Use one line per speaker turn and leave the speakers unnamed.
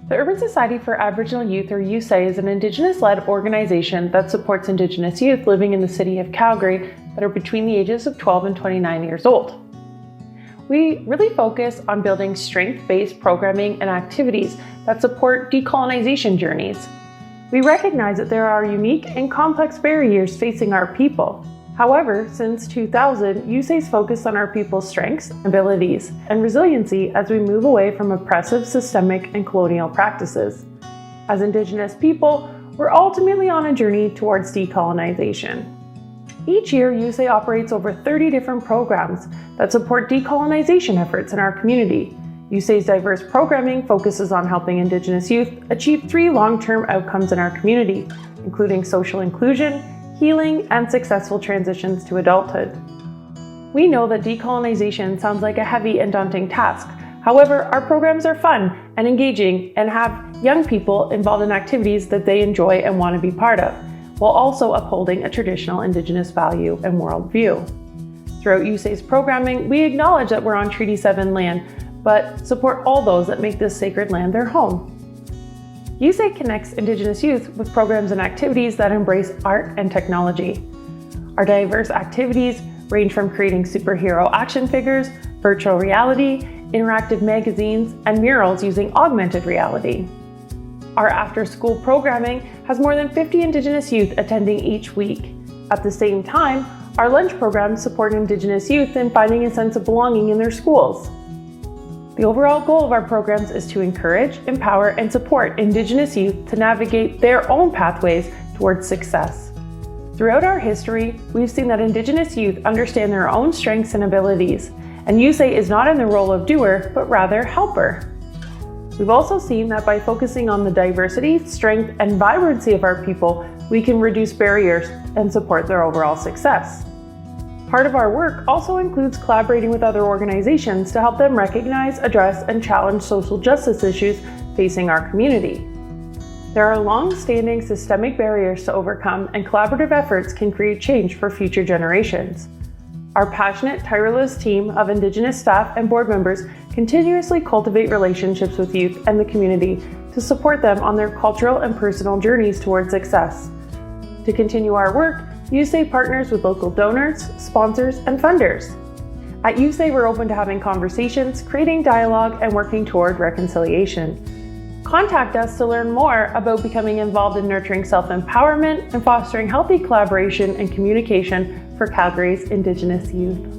The Urban Society for Aboriginal Youth, or USAY, is an Indigenous-led organization that supports Indigenous youth living in the city of Calgary that are between the ages of 12 and 29 years old. We really focus on building strength-based programming and activities that support decolonization journeys. We recognize that there are unique and complex barriers facing our people. However, since 2000, USAY's focused on our people's strengths, abilities, and resiliency as we move away from oppressive, systemic, and colonial practices. As Indigenous people, we're ultimately on a journey towards decolonization. Each year, USAY operates over 30 different programs that support decolonization efforts in our community. USAY's diverse programming focuses on helping Indigenous youth achieve 3 long-term outcomes in our community, including social inclusion, healing, and successful transitions to adulthood. We know that decolonization sounds like a heavy and daunting task. However, our programs are fun and engaging and have young people involved in activities that they enjoy and want to be part of, while also upholding a traditional Indigenous value and worldview. Throughout USAY's programming, we acknowledge that we're on Treaty 7 land, but support all those that make this sacred land their home. USAY connects Indigenous youth with programs and activities that embrace art and technology. Our diverse activities range from creating superhero action figures, virtual reality, interactive magazines, and murals using augmented reality. Our after-school programming has more than 50 Indigenous youth attending each week. At the same time, our lunch programs support Indigenous youth in finding a sense of belonging in their schools. The overall goal of our programs is to encourage, empower, and support Indigenous youth to navigate their own pathways towards success. Throughout our history, we've seen that Indigenous youth understand their own strengths and abilities, and USAY is not in the role of doer, but rather helper. We've also seen that by focusing on the diversity, strength, and vibrancy of our people, we can reduce barriers and support their overall success. Part of our work also includes collaborating with other organizations to help them recognize, address, and challenge social justice issues facing our community. There are long-standing systemic barriers to overcome, and collaborative efforts can create change for future generations. Our passionate, tireless team of Indigenous staff and board members continuously cultivate relationships with youth and the community to support them on their cultural and personal journeys towards success. To continue our work, USAY partners with local donors, sponsors, and funders. At USAY, we're open to having conversations, creating dialogue, and working toward reconciliation. Contact us to learn more about becoming involved in nurturing self-empowerment and fostering healthy collaboration and communication for Calgary's Indigenous youth.